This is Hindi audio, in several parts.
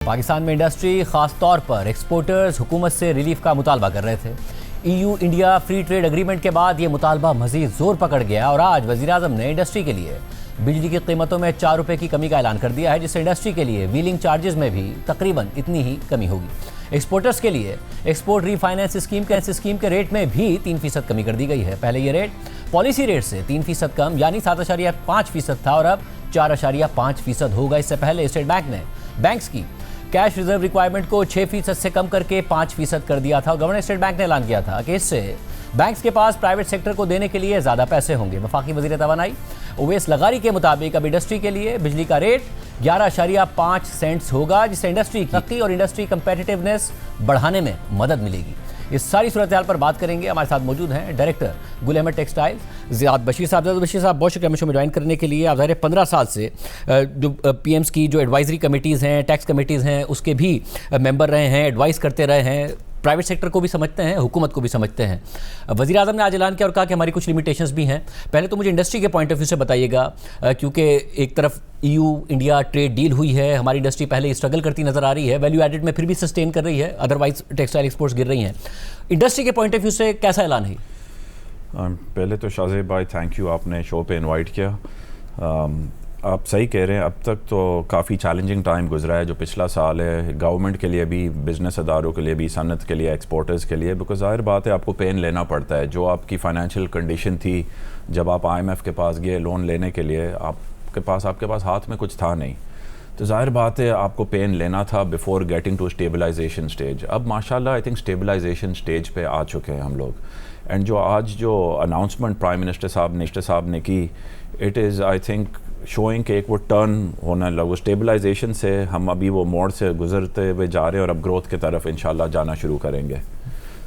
पाकिस्तान में इंडस्ट्री खास तौर पर एक्सपोर्टर्स हुकूमत से रिलीफ का मुतालबा कर रहे थे। EU India free trade agreement के बाद ये मुतालबा मजीद जोर पकड़ गया और आज वज़ीर-ए-आज़म ने इंडस्ट्री के लिए बिजली की कीमतों में 4 रुपये की कमी का ऐलान कर दिया है, जिससे इंडस्ट्री के लिए व्हीलिंग चार्जेस में भी तकरीबन इतनी ही कमी होगी। एक्सपोर्टर्स के लिए एक्सपोर्ट रीफाइनेंस स्कीम के रेट में भी 3% कमी कर दी गई है। पहले ये रेट पॉलिसी रेट से 3% कम यानी 7.5% था और अब 4.5% होगा। इससे पहले स्टेट बैंक ने बैंक्स की कैश रिजर्व रिक्वायरमेंट को 6% से कम करके 5% कर दिया था और गवर्नर स्टेट बैंक ने ऐलान किया था कि इससे बैंक्स के पास प्राइवेट सेक्टर को देने के लिए ज़्यादा पैसे होंगे। वफाकी वज़ीर तवानाई उवैस लगारी के मुताबिक अब इंडस्ट्री के लिए बिजली का रेट 11.5 सेंट्स होगा, जिससे इंडस्ट्री की तरक्की और इंडस्ट्री कंपेटिटिवनेस बढ़ाने में मदद मिलेगी। इस सारी सूरत हाल पर बात करेंगे। हमारे साथ मौजूद हैं director Gul Ahmed textiles Ziyad Bashir साहब। बशीर साहब, बहुत शुक्रिया में ज्वाइन करने के लिए। आप ज़ाहिर 15 साल से जो PMs की जो एडवाइजरी कमेटीज़ हैं, टैक्स कमेटीज़ हैं, उसके भी मेंबर रहे हैं, एडवाइस करते रहे हैं, प्राइवेट सेक्टर को भी समझते हैं, हुकूमत को भी समझते हैं। वज़ीर-ए-आज़म ने आज ऐलान किया और कहा कि हमारी कुछ लिमिटेशंस भी हैं। पहले तो मुझे इंडस्ट्री के पॉइंट ऑफ व्यू से बताइएगा, क्योंकि एक तरफ EU इंडिया ट्रेड डील हुई है, हमारी इंडस्ट्री पहले स्ट्रगल करती नज़र आ रही है, वैल्यू एडेड में फिर भी सस्टेन कर रही है, अदरवाइज टेक्सटाइल एक्सपोर्ट्स गिर रही हैं। इंडस्ट्री के पॉइंट ऑफ व्यू से कैसा ऐलान है? पहले तो शाहज़ेब भाई थैंक यू, आपने शो पे इनवाइट किया। आप सही कह रहे हैं, अब तक तो काफ़ी चैलेंजिंग टाइम गुजरा है जो पिछला साल है, गवर्नमेंट के लिए भी, बिज़नेस अदारों के लिए भी, सनत के लिए, एक्सपोर्टर्स के लिए, बिकॉज ज़ाहिर बात है आपको पेन लेना पड़ता है। जो आपकी फ़ाइनेंशियल कंडीशन थी जब आप IMF के पास गए लोन लेने के लिए, आपके पास हाथ में कुछ था नहीं, तो ज़ाहिर बात है आपको पेन लेना था before getting to stabilisation stage. अब माशाल्लाह आई थिंक स्टेबलाइजेशन स्टेज पे आ चुके हैं हम लोग। एंड जो आज जो अनाउंसमेंट प्राइम मिनिस्टर साहब ने की, it is I think showing कि एक वो टर्न होना लगा, स्टेबलाइजेशन से हम अभी वो मोड़ से गुजरते हुए जा रहे हैं और अब ग्रोथ की तरफ इंशाल्लाह जाना शुरू करेंगे।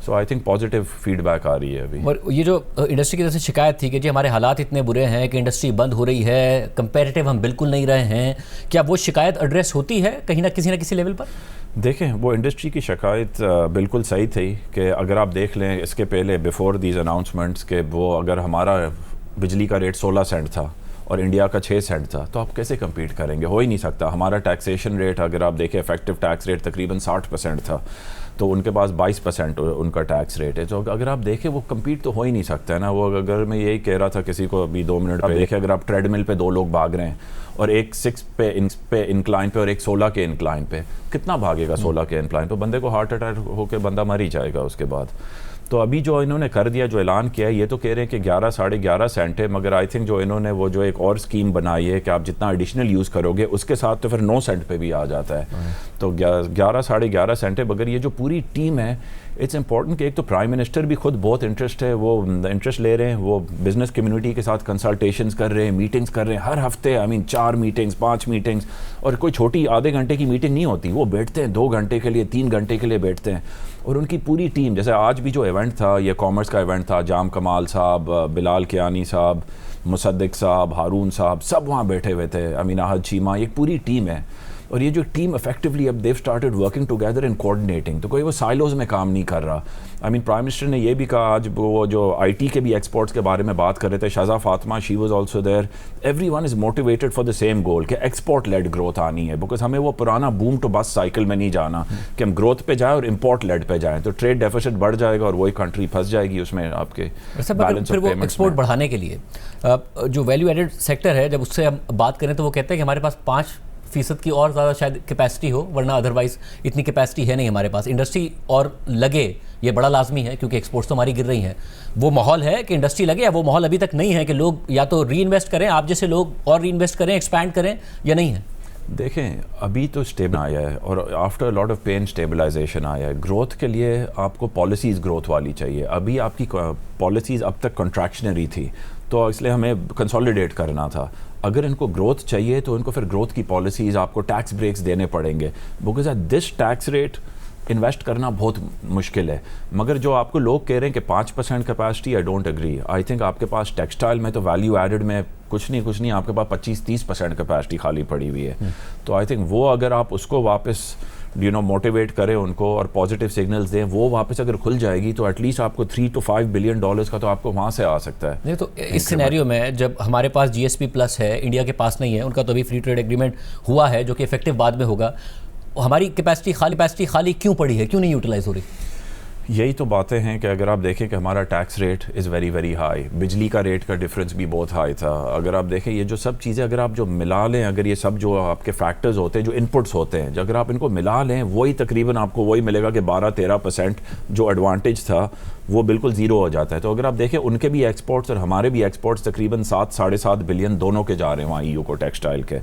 सो आई थिंक पॉजिटिव फीडबैक आ रही है अभी। और ये जो इंडस्ट्री की तरफ से शिकायत थी कि जी हमारे हालात इतने बुरे हैं कि इंडस्ट्री बंद हो रही है, कंपेरेटिव हम बिल्कुल नहीं रहे हैं, क्या वो शिकायत एड्रेस होती है कहीं ना किसी लेवल पर? देखें, वो इंडस्ट्री की शिकायत बिल्कुल सही थी कि अगर आप देख लें इसके पहले बिफोर दीज अनाउंसमेंट्स के वो अगर हमारा बिजली का रेट 16 सेंट था और इंडिया का 6 सेंट था, तो आप कैसे कम्पीट करेंगे? हो ही नहीं सकता। हमारा टैक्सेशन रेट अगर आप देखें, इफेक्टिव टैक्स रेट तकरीबन 60% था, तो उनके पास 22% उनका टैक्स रेट है। तो अगर आप देखें वो कम्पीट तो हो ही नहीं सकता है ना। वो अगर मैं यही कह रहा था किसी को अभी 2 मिनट पे, देखें अगर आप ट्रेडमिल पे 2 लोग भाग रहे हैं और एक 6 पे इंक्लाइन पे और एक 16 के इंक्लाइन पे, कितना भागेगा 16 के इंक्लाइन? तो बंदे को हार्ट अटैक होकर बंदा मर ही जाएगा उसके बाद। तो अभी जो इन्होंने कर दिया, जो ऐलान किया है, ये तो कह रहे हैं कि 11 साढ़े 11 सेंट है, मगर आई थिंक जो इन्होंने वो जो एक और स्कीम बनाई है कि आप जितना एडिशनल यूज़ करोगे उसके साथ तो फिर 9 सेंट पे भी आ जाता है, तो 11 साढ़े 11 सेंट है। मगर ये जो पूरी टीम है, इट्स इंपॉर्टेंट कि एक तो प्राइम मिनिस्टर भी खुद बहुत इंटरेस्ट ले रहे हैं, वो बिज़नेस कम्युनिटी के साथ कंसल्टेशंस कर रहे हैं, मीटिंग्स कर रहे हैं हर हफ्ते। आई मीन 4 मीटिंग्स 5 मीटिंग्स, और कोई छोटी आधे घंटे की मीटिंग नहीं होती, वो बैठते हैं 2 घंटे के लिए, 3 घंटे के लिए बैठते हैं। और उनकी पूरी टीम, जैसे आज भी जो इवेंट था, ये कॉमर्स का इवेंट था, जाम कमाल साहब, बिलाल कियानी साहब, मुसद्दिक साहब, हारून साहब, सब वहाँ बैठे हुए थे, अमीन आहद चीमा, एक पूरी टीम है। और ये जो टीम इफेक्टिवली अब they started working together in coordinating, तो कोई वो साइलोज में काम नहीं कर रहा। आई मीन प्राइम मिनिस्टर ने ये भी कहा, आज वो जो IT के भी एक्सपोर्ट्स के बारे में बात कर रहे थे, Shahza Fatima, she was also there, everyone is motivated for the same goal कि एक्सपोर्ट लेड ग्रोथ आनी है, बिकॉज हमें वो पुराना बूम टू बस्ट साइकिल में नहीं जाना कि हम ग्रोथ पे जाएँ और इम्पोर्ट लेड पे जाएँ, तो ट्रेड डेफिसिट बढ़ जाएगा और वही कंट्री फंस जाएगी उसमें आपके बैलेंस ऑफ पेमेंट्स। एक्सपोर्ट बढ़ाने के लिए जो वैल्यू एडेड सेक्टर है, जब उससे हम बात करें तो वो कहते हैं कि हमारे पास 5% की और ज़्यादा शायद कैपेसिटी हो, वरना अदरवाइज़ इतनी कैपेसिटी है नहीं हमारे पास। इंडस्ट्री और लगे ये बड़ा लाजमी है, क्योंकि एक्सपोर्ट्स तो हमारी गिर रही हैं। वो माहौल है कि इंडस्ट्री लगे, या वो माहौल अभी तक नहीं है कि लोग या तो री इन्वेस्ट करें, आप जैसे लोग और री इन्वेस्ट करें, एक्सपैंड करें, या नहीं है? देखें, अभी तो स्टेबल आया है और after lot of pain stabilisation आया है। ग्रोथ के लिए आपको पॉलिसीज़ ग्रोथ वाली चाहिए। अभी आपकी पॉलिसीज़ अब तक कॉन्ट्रैक्शनरी थी, तो इसलिए हमें कंसोलिडेट करना था। अगर इनको ग्रोथ चाहिए तो इनको फिर ग्रोथ की पॉलिसीज़, आपको टैक्स ब्रेक्स देने पड़ेंगे, because at this tax rate invest करना बहुत मुश्किल है। मगर जो आपको लोग कह रहे हैं कि 5% capacity, I don't agree. I think आपके पास टेक्सटाइल में तो वैल्यू एडेड में कुछ नहीं आपके पास 25-30% कैपेसिटी खाली पड़ी हुई है। तो आई थिंक वो अगर आप उसको वापस मोटिवेट करें उनको और पॉजिटिव सिग्नल्स दें, वो वापस अगर खुल जाएगी तो एटलीस्ट आपको $3 to $5 बिलियन का तो आपको वहाँ से आ सकता है। नहीं तो इस सिनेरियो में जब हमारे पास GSP+ है, इंडिया के पास नहीं है, उनका तो अभी फ्री ट्रेड एग्रीमेंट हुआ है जो कि इफेक्टिव बाद में होगा, हमारी कैपेसिटी खाली क्यों पड़ी है, क्यों नहीं यूटिलाइज हो रही? यही तो बातें हैं कि अगर आप देखें कि हमारा tax rate is very very high, बिजली का रेट का डिफरेंस भी बहुत हाई था। अगर आप देखें ये जो सब चीज़ें अगर आप जो मिला लें, अगर ये सब जो आपके फैक्टर्स होते हैं, जो इनपुट्स होते हैं, अगर आप इनको मिला लें, वही तकरीबन आपको वही मिलेगा कि 12-13% जो एडवांटेज था वो बिल्कुल ज़ीरो हो जाता है। तो अगर आप देखें उनके भी एक्सपोर्ट्स और हमारे भी एक्सपोर्ट्स तकरीबन 7-7.5 बिलियन दोनों के जा रहे हैं वहाँ EU को टेक्सटाइल के।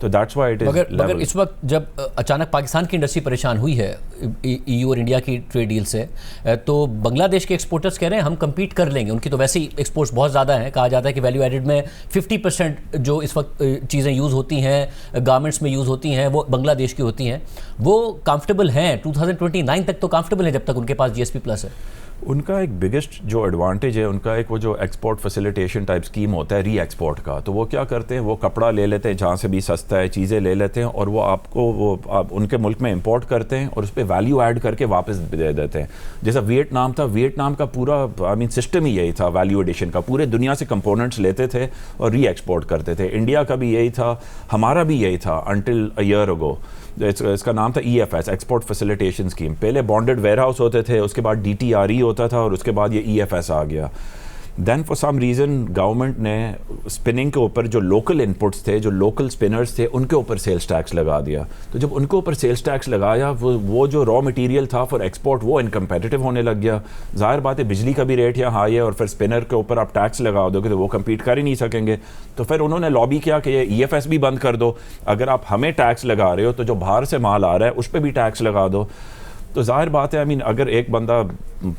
तो दैट्स व्हाई इट इज। मगर इस वक्त जब अचानक पाकिस्तान की इंडस्ट्री परेशान हुई है EU और इंडिया की ट्रेड डील से, तो बांग्लादेश के एक्सपोर्टर्स कह रहे हैं हम compete कर लेंगे। उनकी तो वैसे ही एक्सपोर्ट्स बहुत ज़्यादा हैं, कहा जाता है कि वैल्यू एडेड में 50% जो इस वक्त चीज़ें यूज़ होती हैं, गारमेंट्स में यूज़ होती हैं, वो बांग्लादेश की होती हैं। वो कंफर्टेबल हैं 2029 तक, तो कंफर्टेबल है जब तक उनके पास GSP+ है। उनका एक बिगेस्ट जो एडवांटेज है उनका, एक वो जो एक्सपोर्ट फैसिलिटेशन टाइप स्कीम होता है री एक्सपोर्ट का। तो वो क्या करते हैं, वो कपड़ा ले लेते हैं जहाँ से भी सस्ता है, चीज़ें ले लेते हैं और वो आपको आप उनके मुल्क में इंपोर्ट करते हैं और उस पर वैल्यू ऐड करके वापस दे देते हैं। जैसा वियतनाम था, वियतनाम का पूरा सिस्टम ही यही था वैल्यू एडिशन का, पूरे दुनिया से कंपोनेंट्स लेते थे और री एक्सपोर्ट करते थे। इंडिया का भी यही था, हमारा भी यही था अंटिल अ ईयर अगो। इसका नाम था EFS, एक्सपोर्ट फैसिलिटेशन स्कीम। पहले बॉन्डेड वेयरहाउस होते थे, उसके बाद DTRE होता था और उसके बाद ये EFS आ गया। Then for some reason government ने स्पिनिंग के ऊपर जो लोकल इनपुट्स थे, जो लोकल स्पिनर्स थे, उनके ऊपर सेल्स टैक्स लगा दिया। तो जब उनके ऊपर सेल्स टैक्स लगाया, वो जो रॉ मटेरियल था फॉर एक्सपोर्ट वो इनकम्पेटिटिव होने लग गया। ज़ाहिर बात है बिजली का भी रेट यहाँ हाई है और फिर स्पिनर के ऊपर आप टैक्स लगा दोगे तो वो कम्पीट कर ही नहीं सकेंगे। तो फिर उन्होंने लॉबी किया कि ये EFS भी बंद कर दो, अगर आप हमें टैक्स लगा रहे हो तो जो बाहर से माल आ रहा है उस पर भी टैक्स लगा दो। तो जाहिर बात है अगर एक बंदा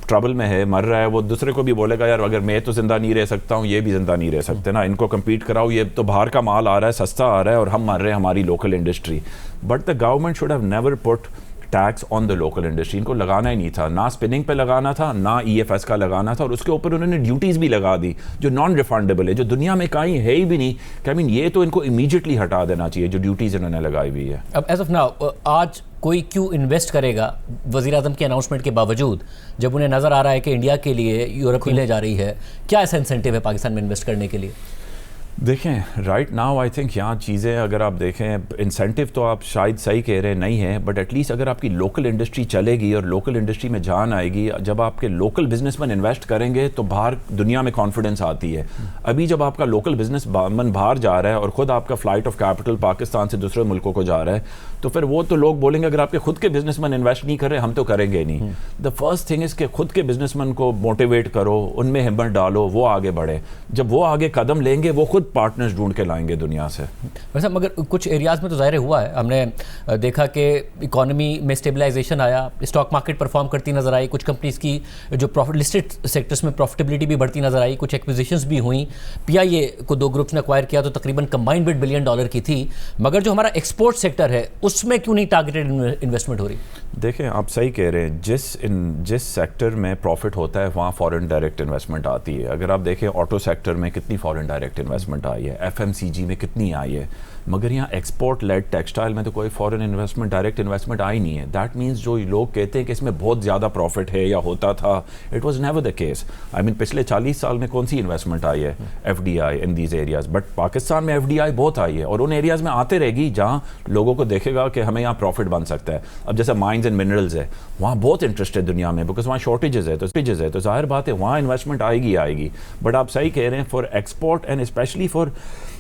ट्रबल में है, मर रहा है, वो दूसरे को भी बोलेगा यार अगर मैं तो ज़िंदा नहीं रह सकता हूँ, ये भी ज़िंदा नहीं रह सकते ना, इनको कम्पीट कराओ, ये तो बाहर का माल आ रहा है, सस्ता आ रहा है और हम मर रहे हैं हमारी local industry. But the government should have never put tax on the local industry. इनको लगाना ही नहीं था, ना स्पिनिंग पे लगाना था, ना EFS का लगाना था, और उसके ऊपर उन्होंने ड्यूटीज़ भी लगा दी जो नॉन रिफंडेबल है, जो दुनिया में कहीं है ही भी नहीं। ये तो इनको इमीडिएटली हटा देना चाहिए जो ड्यूटीज़ इन्होंने लगाई हुई है। अब एज ऑफ नाउ आज कोई क्यों इन्वेस्ट करेगा वज़ीर आज़म के अनाउंसमेंट के बावजूद, जब उन्हें नज़र आ रहा है कि इंडिया के लिए यूरोप मिलने जा रही है? क्या ऐसा इंसेंटिव है पाकिस्तान में इन्वेस्ट करने के लिए? देखें राइट नाउ आई थिंक यहाँ चीज़ें अगर आप देखें, इंसेंटिव तो आप शायद सही कह रहे हैं नहीं है, बट एटलीस्ट अगर आपकी लोकल इंडस्ट्री चलेगी और लोकल इंडस्ट्री में जान आएगी, जब आपके लोकल बिजनेसमैन इन्वेस्ट करेंगे तो बाहर दुनिया में कॉन्फिडेंस आती है। अभी जब आपका लोकल बिजनेसमैन बाहर जा रहा है और ख़ुद आपका फ्लाइट ऑफ कैपिटल पाकिस्तान से दूसरे मुल्कों को जा रहा है, तो फिर वो तो लोग बोलेंगे अगर आपके खुद के बिजनेसमैन इन्वेस्ट नहीं कर रहे हम तो करेंगे नहीं। द फर्स्ट थिंग इज़ कि खुद के बिजनेसमैन को मोटिवेट करो, उनमें हिम्मत डालो, वो आगे बढ़े। जब वो आगे कदम लेंगे वो खुद पार्टनर्स ढूंढ के लाएंगे दुनिया से। वैसे मगर कुछ एरियाज़ में तो ज़ाहिर हुआ है, हमने देखा कि इकोनॉमी में स्टेबलाइजेशन आया, स्टॉक मार्केट परफॉर्म करती नज़र आई, कुछ कंपनीज की जो प्रॉफिट लिस्टेड सेक्टर्स में प्रॉफिटेबिलिटी भी बढ़ती नज़र आई, कुछ एक्विजिशंस भी हुई। PIA को 2 ग्रुप्स ने एक्वायर किया तो तकरीबन कंबाइंड $1 बिलियन की थी। मगर जो हमारा एक्सपोर्ट सेक्टर है उसमें क्यों नहीं टारगेटेड इन्वेस्टमेंट हो रही? देखें आप सही कह रहे हैं, जिस सेक्टर में प्रॉफिट होता है वहाँ फॉरेन डायरेक्ट इन्वेस्टमेंट आती है। अगर आप देखें ऑटो सेक्टर में कितनी फॉरेन डायरेक्ट इन्वेस्टमेंट आई है, FMCG में कितनी आई है, मगर यहाँ एक्सपोर्ट लेड टेक्सटाइल में तो कोई फॉरेन इन्वेस्टमेंट, डायरेक्ट इन्वेस्टमेंट आई नहीं है। दैट मीन्स जो लोग कहते हैं कि इसमें बहुत ज़्यादा प्रॉफिट है या होता था, it was never the case. पिछले 40 साल में कौन सी इन्वेस्टमेंट आई है FDI in these areas? But Pakistan में FDI बहुत आई है और उन एरियाज़ में आते रहेगी जहाँ लोगों को देखेगा कि हमें यहाँ प्रॉफिट बन सकता है। अब जैसे माइंस एंड मिनरल्स है, वहाँ बहुत इंटरेस्ट है दुनिया में, बिकॉज वहाँ शॉर्टेजेस है, तो जाहिर बात है वहाँ इन्वेस्टमेंट आएगी। बट आप सही कह रहे हैं, for export and specially for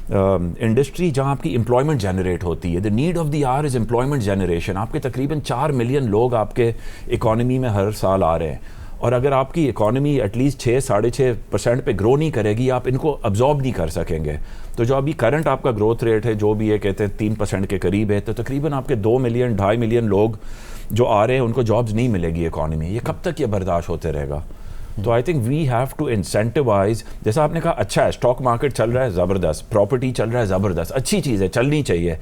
industry जहाँ आपकी एम्प्लॉयमेंट जनरेट होती है, the need of the our is employment generation. आपके तकरीबन 4 मिलियन लोग आपके इकॉनमी में हर साल आ रहे हैं, और अगर आपकी इकॉनमी एटलीस्ट 6-6.5% पे ग्रो नहीं करेगी, आप इनको अब्जॉर्ब नहीं कर सकेंगे। तो जो अभी करंट आपका ग्रोथ रेट है, जो भी ये कहते हैं 3% के करीब है, तो तकरीबन आपके 2 मिलियन 2.5 मिलियन लोग जो आ रहे हैं उनको जॉब्स नहीं मिलेगी इकॉनमी। ये कब तक ये बर्दाश्त होते रहेगा? तो I think we have to incentivise. जैसा आपने कहा, अच्छा है स्टॉक मार्केट चल रहा है ज़बरदस्त, प्रॉपर्टी चल रहा है ज़बरदस्त, अच्छी चीज़ है, चलनी चाहिए,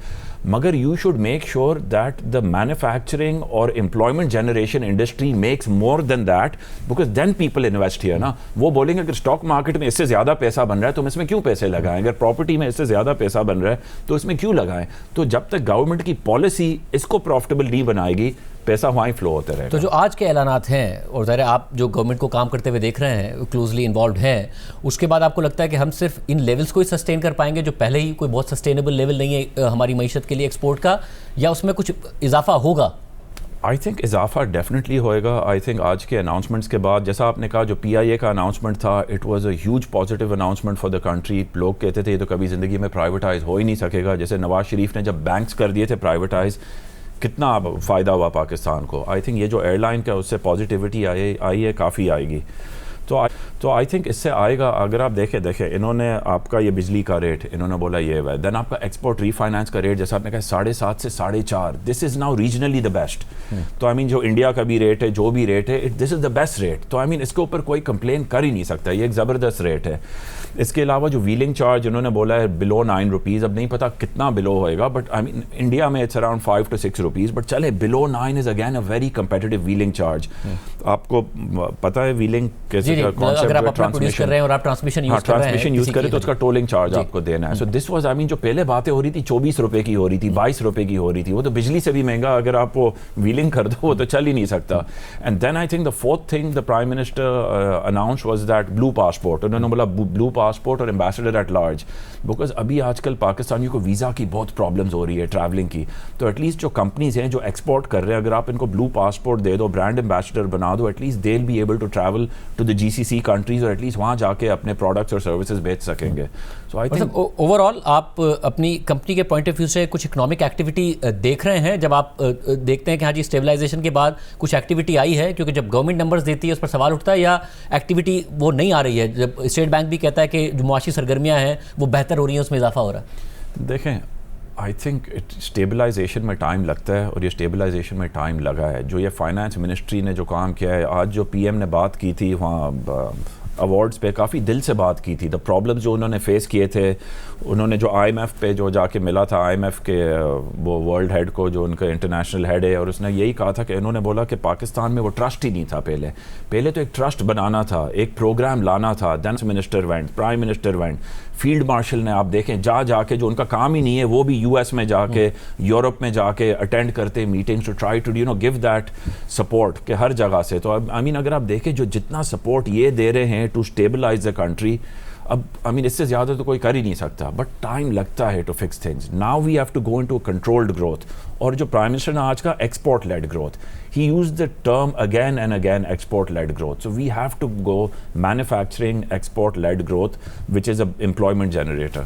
मगर you should make sure that the manufacturing और employment generation industry makes more than that, because then people invest here ना। वो बोलेंगे अगर स्टॉक मार्केट में इससे ज़्यादा पैसा बन रहा है तो हम इसमें क्यों पैसे लगाएं, अगर प्रॉपर्टी में इससे ज़्यादा पैसा बन रहा है तो इसमें क्यों लगाएं? तो जब तक गवर्नमेंट की पॉलिसी इसको प्रॉफिटेबल नहीं बनाएगी, पैसा वहाँ ही फ्लो होते रहेगा। तो जो आज के ऐलानात हैं, और ज़ाहिर है आप जो गवर्नमेंट को काम करते हुए देख रहे हैं, क्लोजली इन्वॉल्व हैं, उसके बाद आपको लगता है कि हम सिर्फ इन लेवल्स को ही सस्टेन कर पाएंगे जो पहले ही कोई बहुत सस्टेनेबल लेवल नहीं है हमारी मईशत के लिए एक्सपोर्ट का, या उसमें कुछ इजाफा होगा? आई थिंक इजाफा डेफिनेटली होएगा। आई थिंक आज के अनाउंसमेंट्स के बाद, जैसा आपने कहा, जो PIA का अनाउंसमेंट था, it was a huge positive announcement for the country. लोग कहते थे ये तो कभी ज़िंदगी में प्राइवेटाइज हो ही नहीं सकेगा। जैसे नवाज शरीफ ने जब बैंक्स कर दिए थे प्राइवेटाइज, कितना फ़ायदा हुआ पाकिस्तान को। आई थिंक ये जो एयरलाइन का उससे पॉजिटिविटी आई है, काफ़ी आएगी। तो आई थिंक इससे आएगा। अगर आप देखें इन्होंने आपका ये बिजली का रेट इन्होंने बोला ये है, देन आपका एक्सपोर्ट रीफाइनेंस का रेट जैसा आपने कहा 7.5 से 4.5, this is now regionally the best. तो आई मीन जो इंडिया का भी रेट है, जो भी रेट है, this is the best rate. तो आई मीन इसके ऊपर कोई कंप्लेन कर ही नहीं सकता, ये एक ज़बरदस्त रेट है। इसके अलावा जो व्हीलिंग चार्ज इन्होंने बोला है बिलो 9 रुपीज़, अब नहीं पता कितना बिलो होएगा, बट आई मीन इंडिया में it's around 5 to 6 rupees, but चले below 9 is again a very competitive wheeling charge. आपको पता है व्हीलिंग कैसे ट्रांसमिशन यूज करें तो उसका टोलिंग चार्ज आपको देना है। So this was, I mean जो पहले बातें हो रही थी 24 रुपए की हो रही थी, 22 रुपए की हो रही थी, वो तो बिजली से भी महंगा। अगर आप वो व्हीलिंग कर दो वो तो चल ही नहीं सकता। And then I think the fourth thing the prime minister announce was that blue passport. उन्होंने बोला ब्लू पासपोर्ट और एम्बेसडर एट लार्ज, बिकॉज अभी आजकल पाकिस्तानियों को वीज़ा की बहुत प्रॉब्लम्स हो रही है ट्रैवलिंग की। तो एटलीस्ट जो कंपनीज हैं जो एक्सपोर्ट कर रहे हैं, अगर आप इनको ब्लू पासपोर्ट दे दो, ब्रांड एम्बेसडर बना दो, at least they will be able to travel to the GCC countries और एटलीस्ट वहाँ जाके अपने प्रोडक्ट्स और सर्विसेज बेच सकेंगे। सो आई थिंक ओवरऑल आप अपनी कंपनी के पॉइंट ऑफ व्यू से कुछ इकोनॉमिक एक्टिविटी देख रहे हैं? जब आप देखते हैं कि हाँ जी स्टेबलाइजेशन के बाद कुछ एक्टिविटी आई है, क्योंकि जब गवर्नमेंट नंबर्स देती है उस पर सवाल उठता है, या एक्टिविटी वो नहीं आ रही है? जब स्टेट बैंक भी कहता है कि जो मुआशी सरगर्मियाँ हैं वो बेहतर हो रही हैं, उसमें इजाफा हो रहा है। देखें, आई थिंक स्टेबलाइजेशन में टाइम लगता है और ये स्टेबलाइजेशन में टाइम लगा है। जो ये फाइनेंस मिनिस्ट्री ने जो काम किया है, आज जो PM ने बात की थी वहाँ अवार्ड्स पे, काफ़ी दिल से बात की थी। द प्रॉब्लम्स जो उन्होंने फेस किए थे, उन्होंने जो IMF पे जो जाके मिला था, IMF के वो वर्ल्ड हेड को, जो उनका इंटरनेशनल हेड है, और उसने यही कहा था कि उन्होंने बोला कि पाकिस्तान में वो ट्रस्ट ही नहीं था। पहले तो एक ट्रस्ट बनाना था, एक प्रोग्राम लाना था। Then minister went, prime minister went, field marshal ने, आप देखें जाके जो उनका काम ही नहीं है वो भी US में जाके, यूरोप में जाके अटेंड करते meetings to try to give that support के हर जगह से। तो आई मीन अगर आप देखें जो जितना सपोर्ट ये दे रहे हैं टू स्टेबलाइज द कंट्री, अब आई मीन इससे ज़्यादा तो कोई कर ही नहीं सकता, बट टाइम लगता है to fix things. Now we have to go into controlled growth. और जो प्राइम मिनिस्टर ने आज का export led growth, he used the term again and again, export led growth. So we have to go manufacturing export led growth, which is a employment generator.